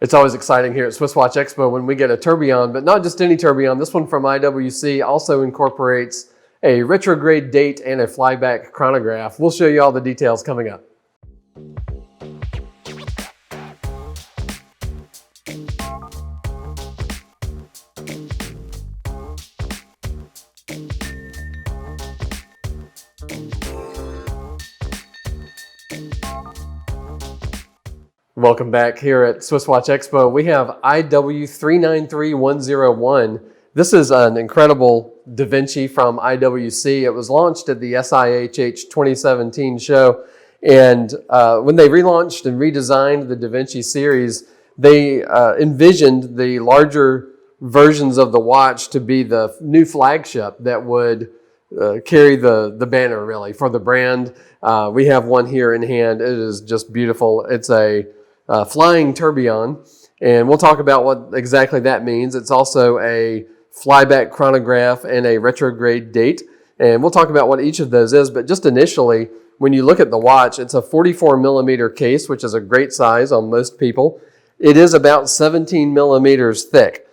It's always exciting here at SwissWatchExpo when we get a tourbillon, but not just any tourbillon. This one from IWC also incorporates a retrograde date and a flyback chronograph. We'll show you all the details coming up. Welcome back here at SwissWatchExpo. We have IW393101. This is an incredible Da Vinci from IWC. It was launched at the SIHH 2017 show. And when they relaunched and redesigned the Da Vinci series, they envisioned the larger versions of the watch to be the new flagship that would carry the banner, really, for the brand. We have one here in hand. It is just beautiful. It's a flying tourbillon, and we'll talk about what exactly that means. It's also a flyback chronograph and a retrograde date, and we'll talk about what each of those is. But just initially, when you look at the watch, it's a 44 millimeter case, which is a great size on most people. It is about 17 millimeters thick.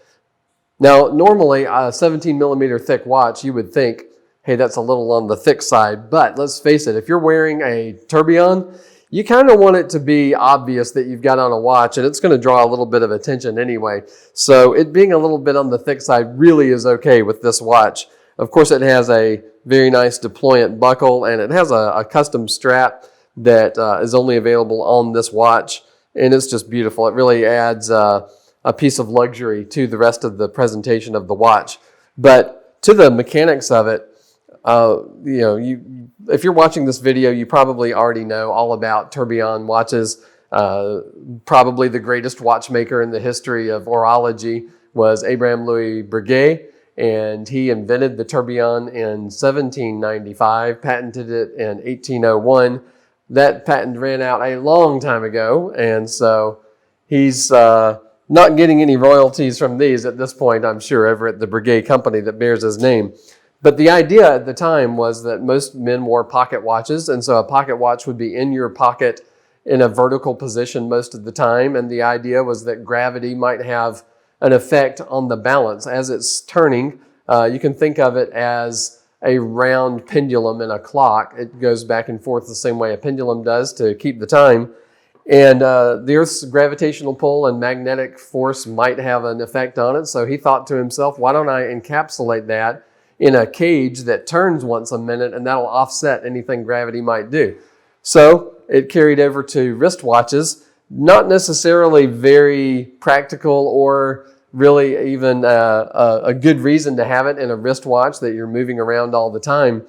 Now, normally a 17 millimeter thick watch, you would think, hey, that's a little on the thick side. But let's face it, if you're wearing a tourbillon, you kind of want it to be obvious that you've got on a watch, and it's going to draw a little bit of attention anyway. So it being a little bit on the thick side really is okay with this watch. Of course, it has a very nice deployant buckle, and it has a custom strap that is only available on this watch, and it's just beautiful. It really adds a piece of luxury to the rest of the presentation of the watch. But to the mechanics of it, if you're watching this video, you probably already know all about tourbillon watches. Probably the greatest watchmaker in the history of horology was Abraham Louis Breguet, and he invented the tourbillon in 1795, patented it in 1801. That patent ran out a long time ago, and so he's not getting any royalties from these at this point, I'm sure, over at the Breguet company that bears his name. But the idea at the time was that most men wore pocket watches, and so a pocket watch would be in your pocket in a vertical position most of the time, and the idea was that gravity might have an effect on the balance. As it's turning, you can think of it as a round pendulum in a clock. It goes back and forth the same way a pendulum does to keep the time. And the Earth's gravitational pull and magnetic force might have an effect on it, so he thought to himself, why don't I encapsulate that in a cage that turns once a minute, and that'll offset anything gravity might do. So it carried over to wristwatches, not necessarily very practical or really even a good reason to have it in a wristwatch that you're moving around all the time.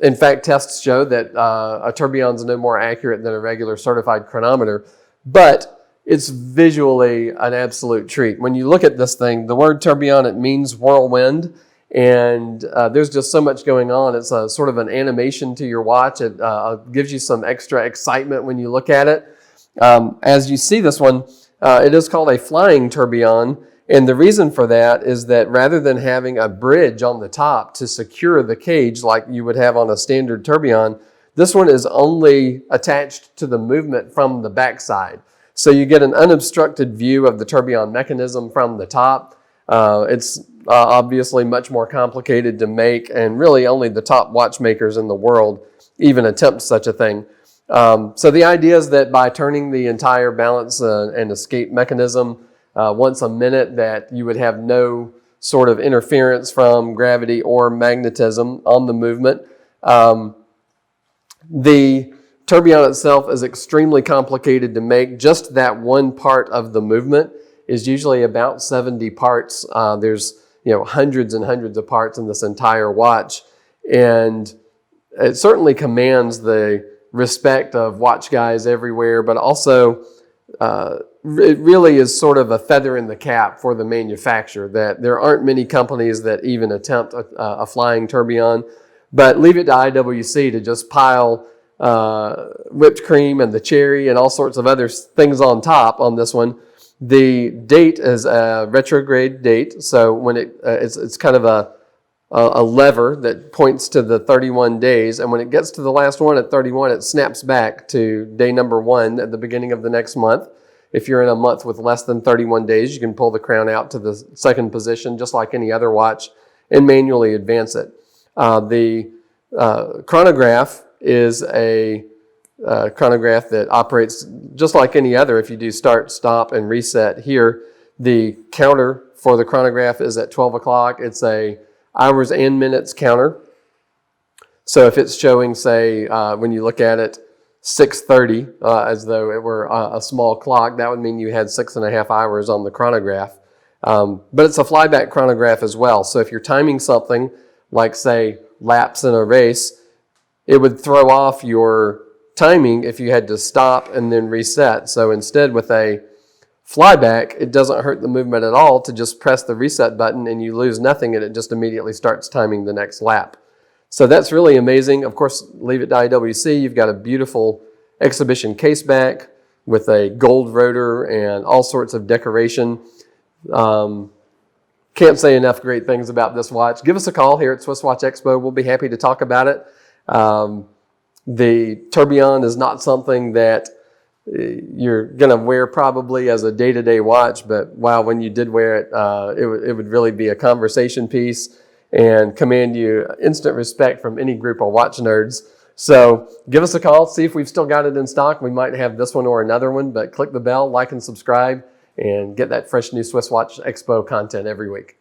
In fact, tests show that a tourbillon is no more accurate than a regular certified chronometer, but it's visually an absolute treat. When you look at this thing, the word tourbillon, it means whirlwind. And there's just so much going on. It's a sort of an animation to your watch. It gives you some extra excitement when you look at it. As you see this one, it is called a flying tourbillon. And the reason for that is that rather than having a bridge on the top to secure the cage like you would have on a standard tourbillon, this one is only attached to the movement from the backside. So you get an unobstructed view of the tourbillon mechanism from the top. It's obviously much more complicated to make, and really only the top watchmakers in the world even attempt such a thing. So the idea is that by turning the entire balance and escape mechanism once a minute, that you would have no sort of interference from gravity or magnetism on the movement. The tourbillon itself is extremely complicated to make. Just that one part of the movement is usually about 70 parts. There's hundreds and hundreds of parts in this entire watch, and it certainly commands the respect of watch guys everywhere, but also it really is sort of a feather in the cap for the manufacturer that there aren't many companies that even attempt a flying tourbillon. But leave it to IWC to just pile whipped cream and the cherry and all sorts of other things on top on this one. The date is a retrograde date, so when it's kind of a lever that points to the 31 days, and when it gets to the last one at 31, it snaps back to day number 1 at the beginning of the next month. if you're in a month with less than 31 days, you can pull the crown out to the second position, just like any other watch, and manually advance it. The chronograph is a chronograph that operates just like any other. If you do start, stop, and reset here, the counter for the chronograph is at 12 o'clock. It's a hours and minutes counter. So if it's showing, say, when you look at it, 6:30, as though it were a small clock, that would mean you had 6.5 hours on the chronograph. But it's a flyback chronograph as well. So if you're timing something, like say laps in a race, it would throw off your timing if you had to stop and then reset. So instead, with a flyback, it doesn't hurt the movement at all to just press the reset button and you lose nothing, and it just immediately starts timing the next lap. So that's really amazing. Of course, leave it to IWC. You've got a beautiful exhibition case back with a gold rotor and all sorts of decoration. Can't say enough great things about this watch. Give us a call here at SwissWatchExpo. We'll be happy to talk about it. The Tourbillon is not something that you're going to wear probably as a day-to-day watch, but wow, when you did wear it, it would really be a conversation piece and command you instant respect from any group of watch nerds. So give us a call, see if we've still got it in stock. We might have this one or another one, but click the bell, like and subscribe, and get that fresh new Swiss Watch Expo content every week.